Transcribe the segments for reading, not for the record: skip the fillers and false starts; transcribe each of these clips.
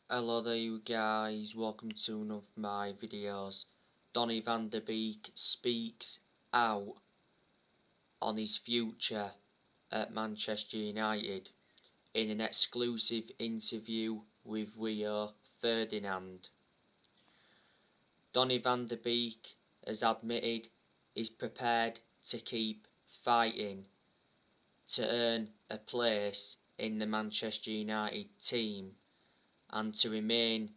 Hello there you guys, welcome to one of my videos. Donny van de Beek speaks out on his future at Manchester United in an exclusive interview with Rio Ferdinand. Donny van de Beek has admitted he's prepared to keep fighting to earn a place in the Manchester United team and to remain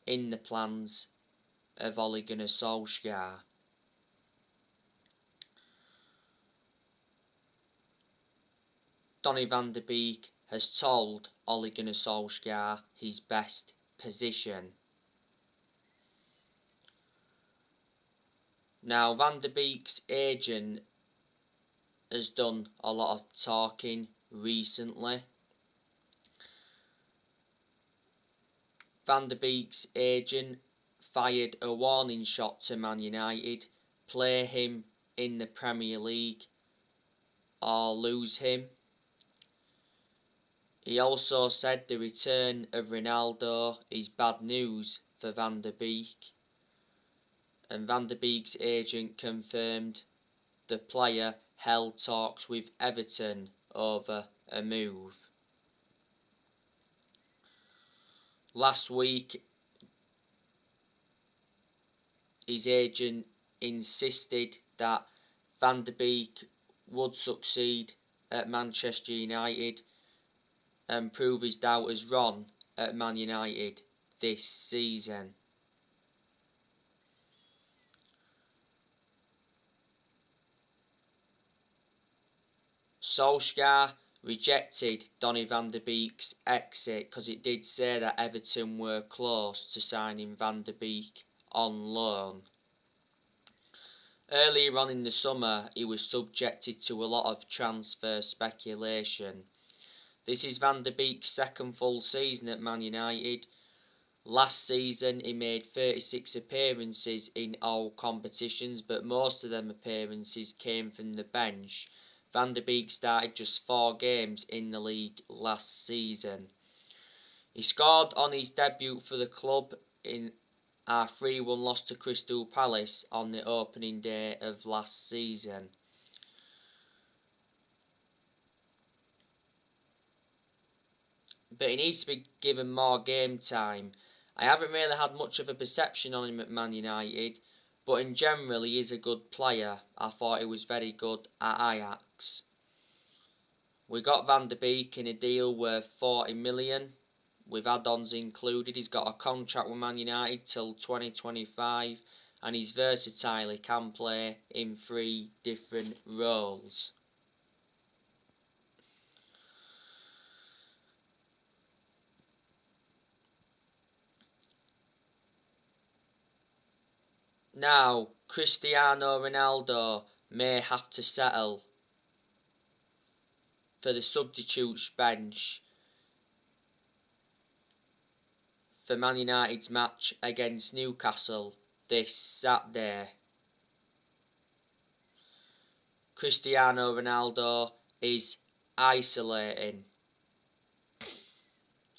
in the plans of Ole Gunnar Solskjaer. Donny van de Beek has told Ole Gunnar Solskjaer his best position. Now, Van de Beek's agent has done a lot of talking recently. Van de Beek's agent fired a warning shot to Man United: play him in the Premier League or lose him. He also said the return of Ronaldo is bad news for Van de Beek, and Van de Beek's agent confirmed the player held talks with Everton over a move. Last week, his agent insisted that Van de Beek would succeed at Manchester United and prove his doubters wrong at Man United this season. Solskjaer rejected Donny van de Beek's exit because it did say that Everton were close to signing Van de Beek on loan. Earlier on in the summer, he was subjected to a lot of transfer speculation. This is Van de Beek's second full season at Man United. Last season he made 36 appearances in all competitions, but most of them appearances came from the bench. Van de Beek started just 4 games in the league last season. He scored on his debut for the club in our 3-1 loss to Crystal Palace on the opening day of last season. But he needs to be given more game time. I haven't really had much of a perception on him at Man United, but in general he is a good player. I thought he was very good at Ajax. We got Van de Beek in a deal worth 40 million, with add-ons included. He's got a contract with Man United till 2025, and he's versatile. He can play in 3 different roles. Now, Cristiano Ronaldo may have to settle for the Subtitues bench for Man United's match against Newcastle this Saturday. Cristiano Ronaldo is isolating.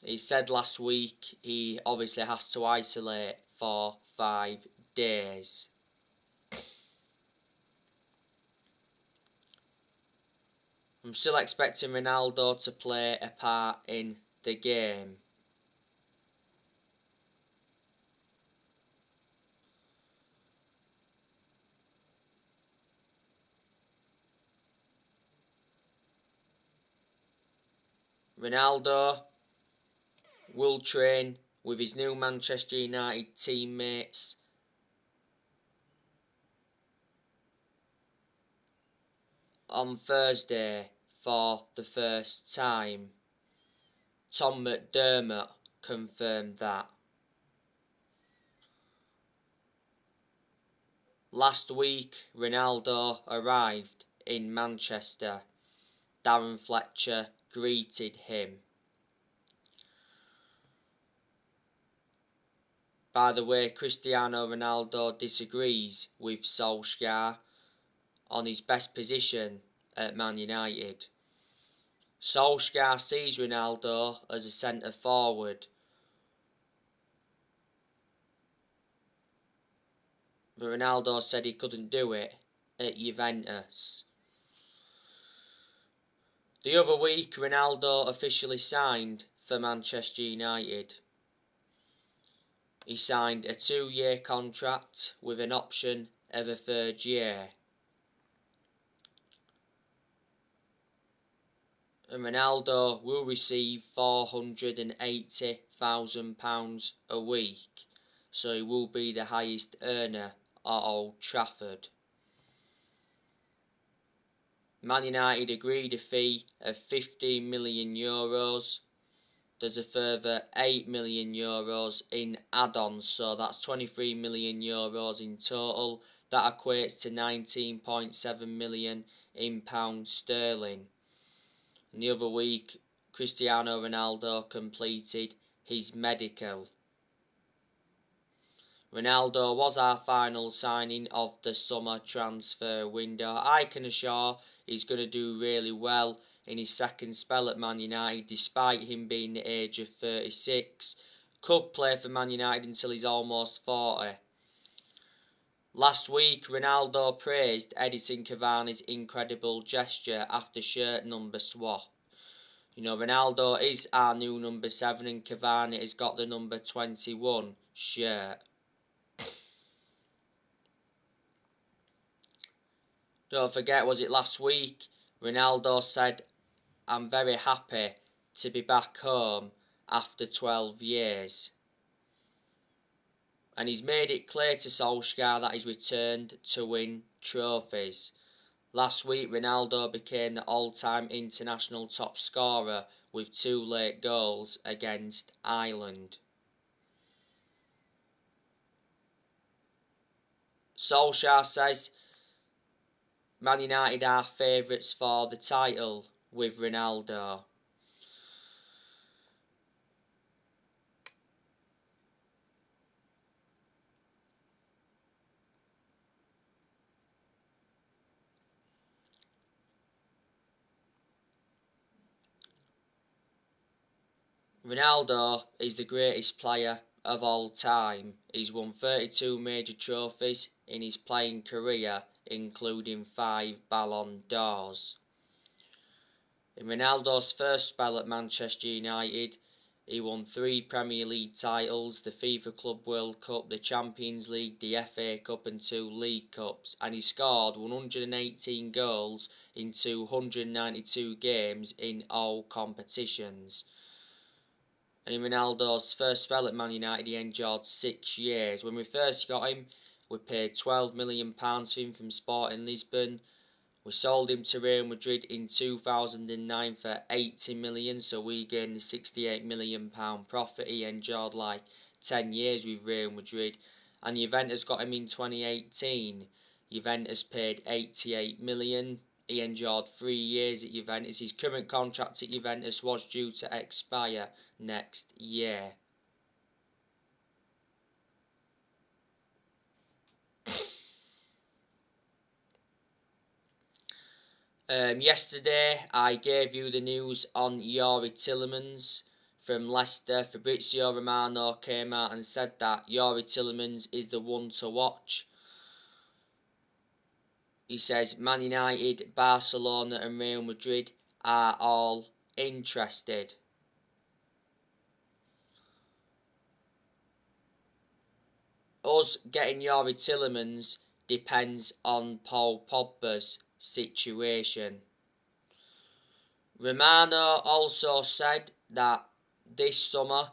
He said last week he obviously has to isolate for 5 days. I'm still expecting Ronaldo to play a part in the game. Ronaldo will train with his new Manchester United teammates on Thursday for the first time. Tom McDermott confirmed that. Last week, Ronaldo arrived in Manchester. Darren Fletcher greeted him. By the way, Cristiano Ronaldo disagrees with Solskjaer on his best position at Man United. Solskjaer sees Ronaldo as a centre forward, but Ronaldo said he couldn't do it at Juventus. The other week, Ronaldo officially signed for Manchester United. He signed a 2-year contract with an option of a 3rd year. And Ronaldo will receive £480,000 a week, so he will be the highest earner at Old Trafford. Man United agreed a fee of €15 million. There's a further €8 million in add-ons, so that's €23 million in total. That equates to 19.7 million in pounds sterling. And the other week, Cristiano Ronaldo completed his medical. Ronaldo was our final signing of the summer transfer window. I can assure he's going to do really well in his second spell at Man United, despite him being the age of 36. Could play for Man United until he's almost 40. Last week, Ronaldo praised Edinson Cavani's incredible gesture after shirt number swap. You know, Ronaldo is our new number 7 and Cavani has got the number 21 shirt. Don't forget, was it last week? Ronaldo said, "I'm very happy to be back home after 12 years." And he's made it clear to Solskjaer that he's returned to win trophies. Last week, Ronaldo became the all-time international top scorer with 2 late goals against Ireland. Solskjaer says Man United are favourites for the title with Ronaldo. Ronaldo is the greatest player of all time. He's won 32 major trophies in his playing career, including 5 Ballon d'Ors. In Ronaldo's first spell at Manchester United, he won 3 Premier League titles, the FIFA Club World Cup, the Champions League, the FA Cup and 2 League Cups, and he scored 118 goals in 292 games in all competitions. And in Ronaldo's first spell at Man United, he endured 6 years. When we first got him, we paid £12 million for him from Sporting Lisbon. We sold him to Real Madrid in 2009 for £80 million, so we gained the £68 million profit. He endured like 10 years with Real Madrid. And Juventus got him in 2018. Juventus paid £88 million. He endured 3 years at Juventus. His current contract at Juventus was due to expire next year. Yesterday I gave you the news on Youri Tielemans from Leicester. Fabrizio Romano came out and said that Youri Tielemans is the one to watch. He says Man United, Barcelona and Real Madrid are all interested. Us getting Youri Tielemans depends on Paul Pogba's situation. Romano also said that this summer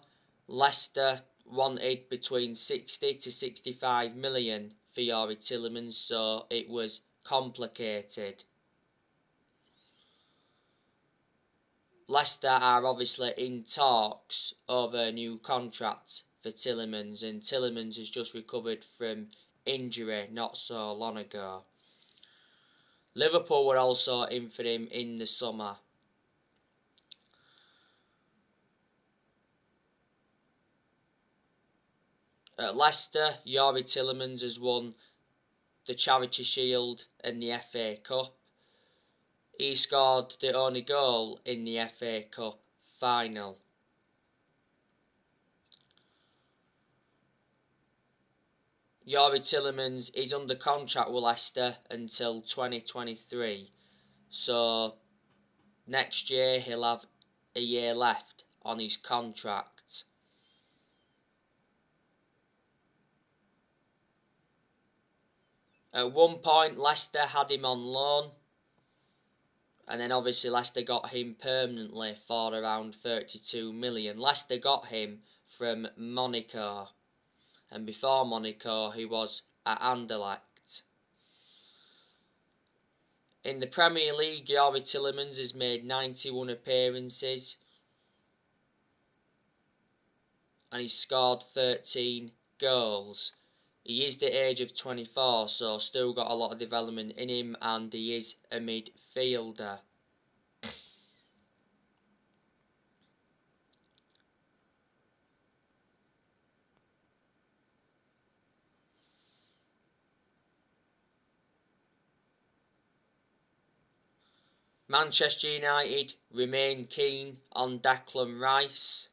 Leicester wanted between 60 to 65 million for Youri Tielemans, so it was complicated. Leicester are obviously in talks over a new contract for Tielemans, and Tielemans has just recovered from injury not so long ago. Liverpool were also in for him in the summer. At Leicester, Youri Tielemans has won the Charity Shield and the FA Cup. He scored the only goal in the FA Cup final. Youri Tielemans is under contract with Leicester until 2023. So next year he'll have a year left on his contract. At one point Leicester had him on loan, and then obviously Leicester got him permanently for around 32 million. Leicester got him from Monaco, and before Monaco he was at Anderlecht. In the Premier League, Youri Tielemans has made 91 appearances and he's scored 13 goals. He is the age of 24, so still got a lot of development in him, and he is a midfielder. Manchester United remain keen on Declan Rice.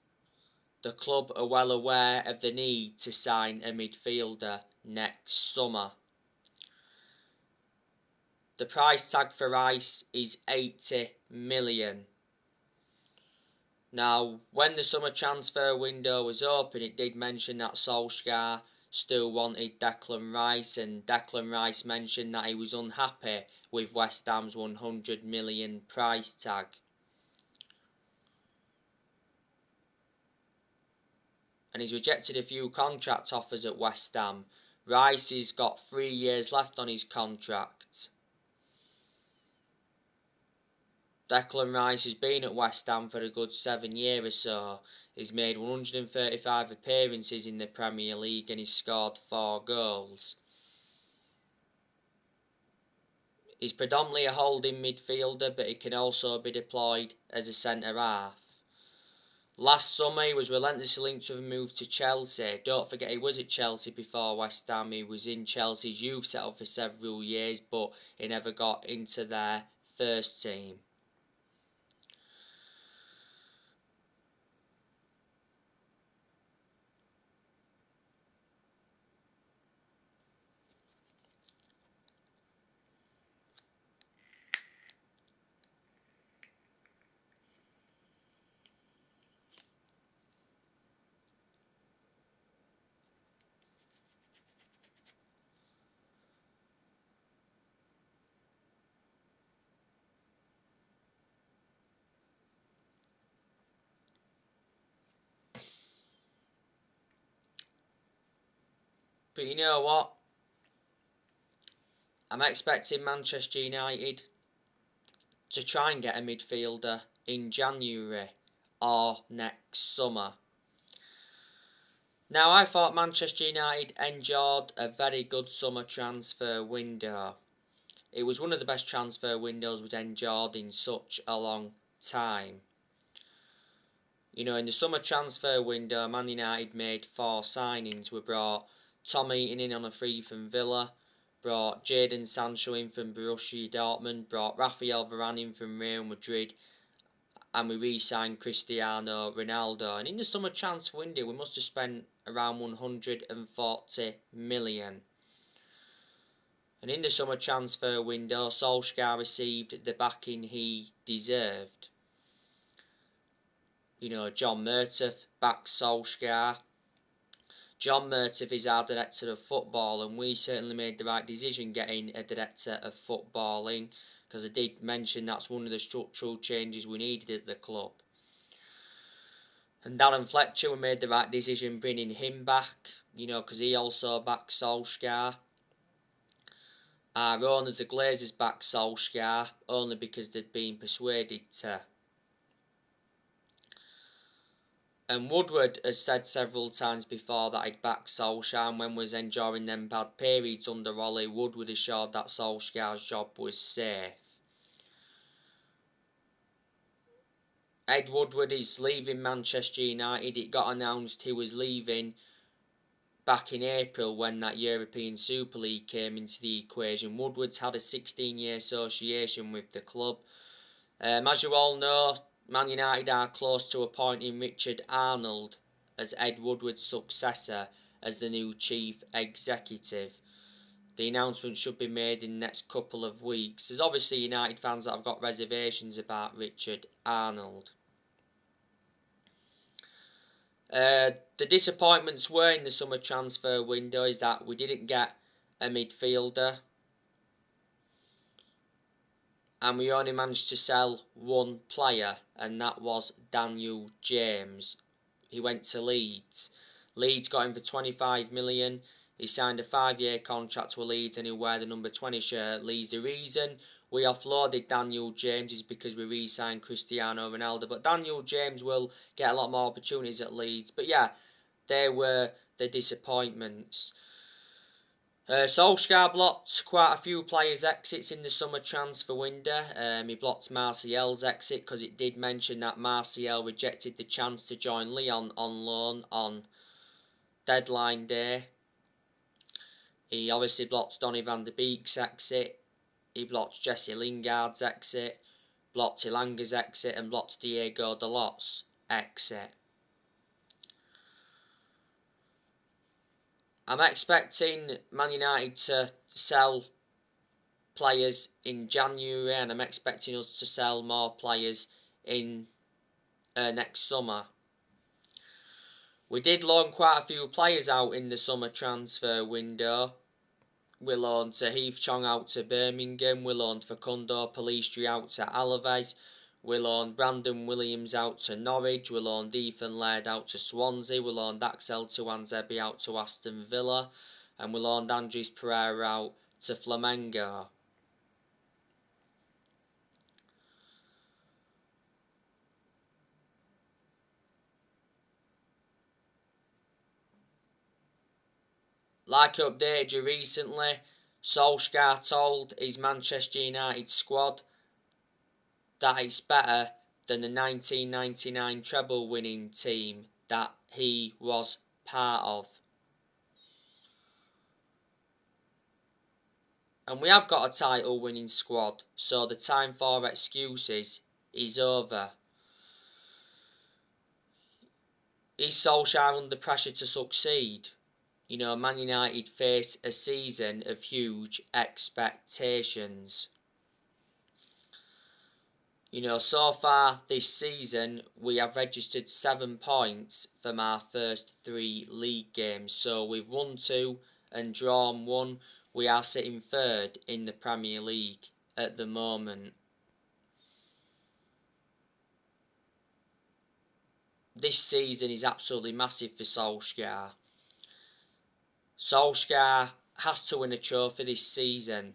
The club are well aware of the need to sign a midfielder next summer. The price tag for Rice is 80 million. Now, when the summer transfer window was open, it did mention that Solskjaer still wanted Declan Rice, and Declan Rice mentioned that he was unhappy with West Ham's 100 million price tag. And he's rejected a few contract offers at West Ham. Rice has got 3 years left on his contract. Declan Rice has been at West Ham for a good 7 years or so. He's made 135 appearances in the Premier League and he's scored 4 goals. He's predominantly a holding midfielder, but he can also be deployed as a centre-half. Last summer he was relentlessly linked with a move to Chelsea. Don't forget he was at Chelsea before West Ham. He was in Chelsea's youth setup for several years, but he never got into their first team. But you know what? I'm expecting Manchester United to try and get a midfielder in January or next summer. Now, I thought Manchester United enjoyed a very good summer transfer window. It was one of the best transfer windows we've enjoyed in such a long time. You know, in the summer transfer window, Man United made 4 signings. We brought Tom Eaton in on a free from Villa, brought Jadon Sancho in from Borussia Dortmund, brought Rafael Varane in from Real Madrid, and we re-signed Cristiano Ronaldo. And in the summer transfer window, we must have spent around 140 million. And in the summer transfer window, Solskjaer received the backing he deserved. You know, John Murtough backed Solskjaer. John Murtough is our director of football, and we certainly made the right decision getting a director of footballing, because I did mention that's one of the structural changes we needed at the club. And Darren Fletcher, we made the right decision bringing him back, you know, because he also backed Solskjaer. Our owners, the Glazers, backed Solskjaer only because they'd been persuaded to. And Woodward has said several times before that he'd back Solskjaer, and when we was enjoying them bad periods under Ollie, Woodward assured that Solskjaer's job was safe. Ed Woodward is leaving Manchester United. It got announced he was leaving back in April when that European Super League came into the equation. Woodward's had a 16-year association with the club. As you all know, Man United are close to appointing Richard Arnold as Ed Woodward's successor as the new chief executive. The announcement should be made in the next couple of weeks. There's obviously United fans that have got reservations about Richard Arnold. The disappointments were in the summer transfer window is that we didn't get a midfielder, and we only managed to sell one player, and that was Daniel James. He went to Leeds. Leeds got him for 25 million. He signed a 5-year contract with Leeds and he'll wear the number 20 shirt. Leeds. The reason we offloaded Daniel James is because we re-signed Cristiano Ronaldo. But Daniel James will get a lot more opportunities at Leeds. But yeah, they were the disappointments. Solskjaer blocked quite a few players' exits in the summer transfer window. He blocked Martial's exit because it did mention that Martial rejected the chance to join Lyon on loan on deadline day. He obviously blocked Donny van de Beek's exit. He blocked Jesse Lingard's exit, blocked Ilanga's exit, and blocked Diego Dalot's exit. I'm expecting Man United to sell players in January, and I'm expecting us to sell more players in next summer. We did loan quite a few players out in the summer transfer window. We loaned Heath Chong out to Birmingham. We loaned Facundo Pellistri out to Alaves. We loaned Brandon Williams out to Norwich. We loaned Ethan Laird out to Swansea. We loaned Axel Tuanzebe out to Aston Villa. And we loaned Andres Pereira out to Flamengo. Like I updated you recently, Solskjaer told his Manchester United squad that it's better than the 1999 treble winning team that he was part of. And we have got a title winning squad, so the time for excuses is over. Is Solskjaer under pressure to succeed? You know, Man United face a season of huge expectations. You know, so far this season, we have registered 7 points from our first 3 league games. So we've won 2 and drawn 1. We are sitting third in the Premier League at the moment. This season is absolutely massive for Solskjaer. Solskjaer has to win a trophy this season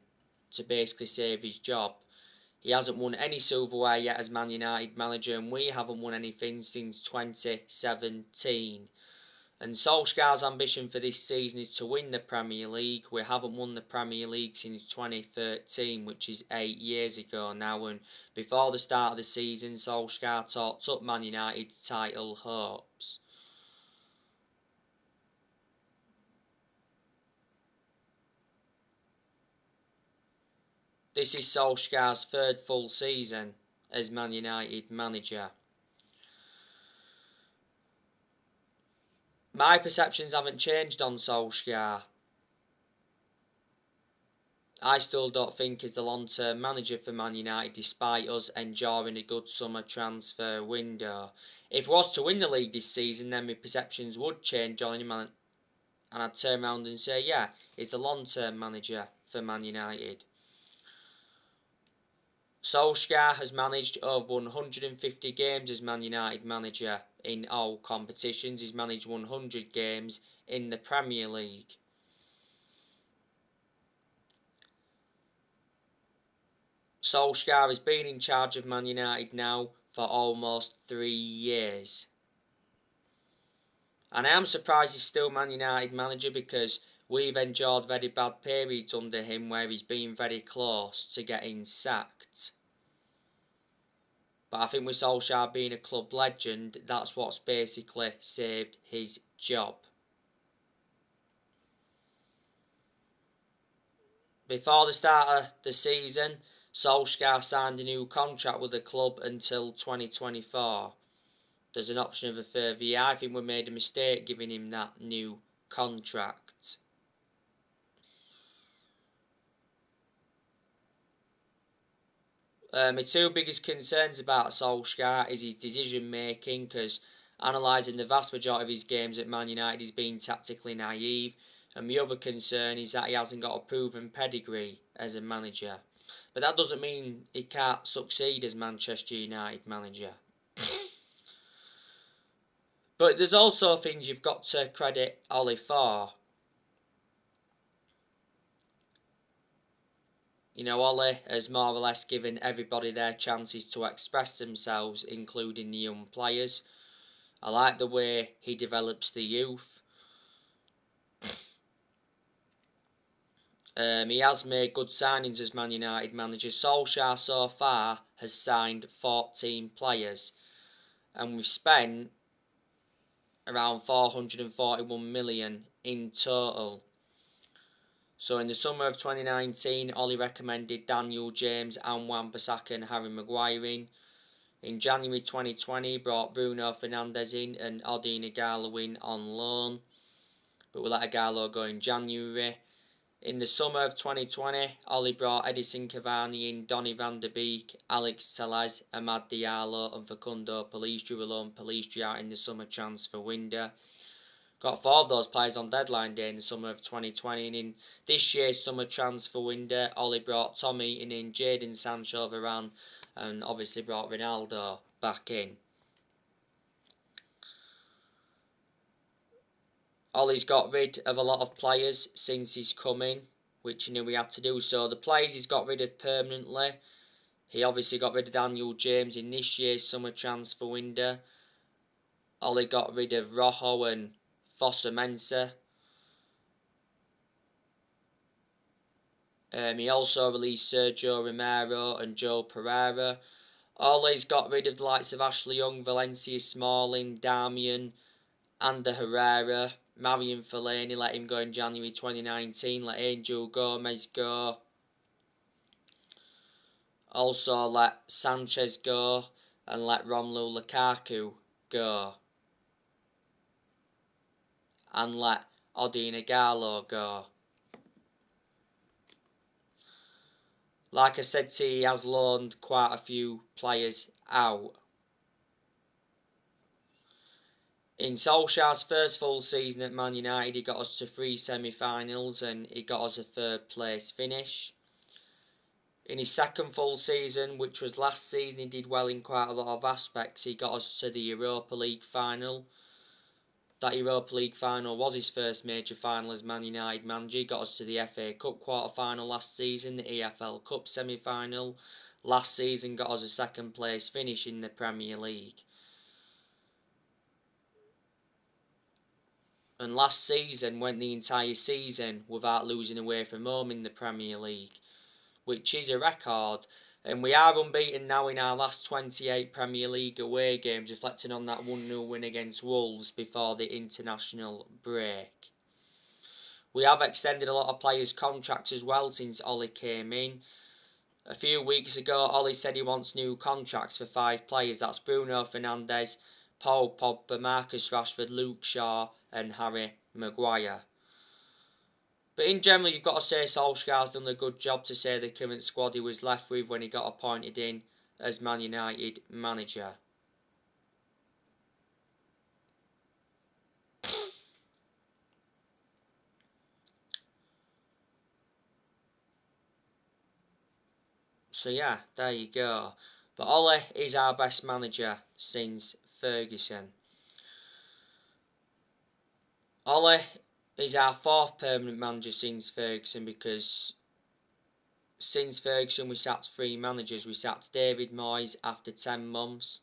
to basically save his job. He hasn't won any silverware yet as Man United manager, and we haven't won anything since 2017. And Solskjaer's ambition for this season is to win the Premier League. We haven't won the Premier League since 2013, which is 8 years ago now. And before the start of the season, Solskjaer talked up Man United's title hopes. This is Solskjaer's 3rd full season as Man United manager. My perceptions haven't changed on Solskjaer. I still don't think he's the long-term manager for Man United despite us enjoying a good summer transfer window. If we was to win the league this season, then my perceptions would change on him and I'd turn around and say, yeah, he's the long-term manager for Man United. Solskjaer has managed over 150 games as Man United manager in all competitions. He's managed 100 games in the Premier League. Solskjaer has been in charge of Man United now for almost 3 years. And I am surprised he's still Man United manager because we've endured very bad periods under him where he's been very close to getting sacked. But I think with Solskjaer being a club legend, that's what's basically saved his job. Before the start of the season, Solskjaer signed a new contract with the club until 2024. There's an option of a further year. I think we made a mistake giving him that new contract. My two biggest concerns about Solskjaer is his decision making, because analysing the vast majority of his games at Man United he's been tactically naive, and my other concern is that he hasn't got a proven pedigree as a manager. But that doesn't mean he can't succeed as Manchester United manager. But there's also things you've got to credit Ollie for. You know, Ollie has more or less given everybody their chances to express themselves, including the young players. I like the way he develops the youth. He has made good signings as Man United manager. Solskjaer so far has signed 14 players, and we've spent around 441 million in total. So in the summer of 2019, Ollie recommended Daniel James and Wan-Bissaka and Harry Maguire in. In January 2020, he brought Bruno Fernandes in and Odion Ighalo in on loan, but we let Ighalo go in January. In the summer of 2020, Ollie brought Edison Cavani in, Donny van der Beek, Alex Telles, Amad Diallo and Facundo Pellistri, alone Pellistri out in the summer transfer window. Got 4 of those players on deadline day in the summer of 2020, and in this year's summer transfer window, Ollie brought Tommy in, Jadon Sancho, Varane, and obviously brought Ronaldo back in. Ollie's got rid of a lot of players since he's come in, which he knew he had to do. So the players he's got rid of permanently, he obviously got rid of Daniel James in this year's summer transfer window. Ollie got rid of Rojo and Fossa Mensah. He also released Sergio Romero and Joe Pereira. Ollie's got rid of the likes of Ashley Young, Valencia Smalling, Darmian, Ander Herrera, Marion Fellaini, let him go in January 2019, let Angel Gomez go. Also let Sanchez go and let Romelu Lukaku go. And let Odion Ighalo go. Like I said to you, he has loaned quite a few players out. In Solskjaer's first full season at Man United, he got us to 3 semi-finals and he got us a 3rd place finish. In his second full season, which was last season, he did well in quite a lot of aspects. He got us to the Europa League final. That Europa League final was his first major final as Man United manager. He got us to the FA Cup quarter-final last season, the EFL Cup semi-final. Last season got us a 2nd place finish in the Premier League. And last season went the entire season without losing away from home in the Premier League, which is a record. And we are unbeaten now in our last 28 Premier League away games, reflecting on that 1-0 win against Wolves before the international break. We have extended a lot of players' contracts as well since Ollie came in. A few weeks ago, Ollie said he wants new contracts for 5 players. That's Bruno Fernandes, Paul Pogba, Marcus Rashford, Luke Shaw and Harry Maguire. But in general, you've got to say Solskjaer's done a good job to say the current squad he was left with when he got appointed in as Man United manager. So yeah, there you go. But Ollie is our best manager since Ferguson. Ollie is our 4th permanent manager since Ferguson, because since Ferguson we sacked 3 managers. We sacked David Moyes after 10 months.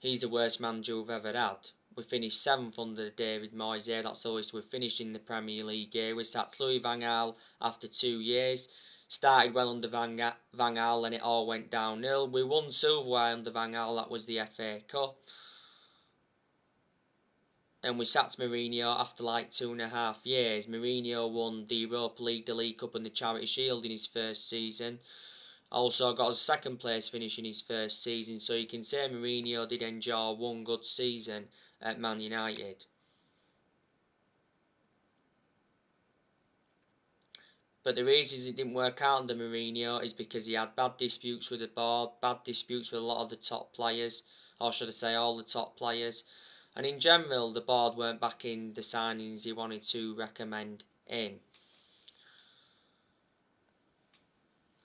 He's the worst manager we've ever had. We finished 7th under David Moyes here. That's the lowest we've finished in the Premier League here. We sacked Louis van Gaal after 2 years. Started well under Van Gaal and it all went downhill. We won silverware under Van Gaal. That was the FA Cup. And we sacked Mourinho after like 2.5 years. Mourinho won the Europa League, the League Cup and the Charity Shield in his first season. Also got a 2nd place finish in his first season. So you can say Mourinho did enjoy one good season at Man United. But the reasons it didn't work out under Mourinho is because he had bad disputes with the board, bad disputes with a lot of the top players, or should I say all the top players. And in general, the board weren't backing the signings he wanted to recommend in.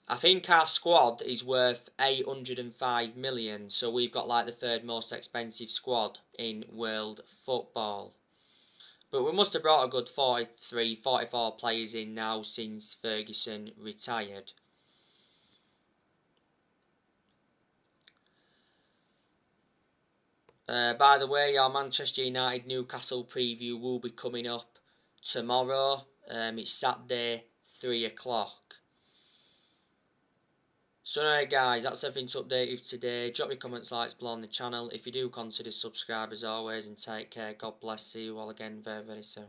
I think our squad is worth 805 million, so we've got like the third most expensive squad in world football. But we must have brought a good 43, 44 players in now since Ferguson retired. By the way, our Manchester United Newcastle preview will be coming up tomorrow. It's Saturday, 3 o'clock. So anyway guys, that's everything to update you today. Drop your comments, likes below on the channel. If you do, consider subscribe as always, and take care. God bless. See you all again very, very soon.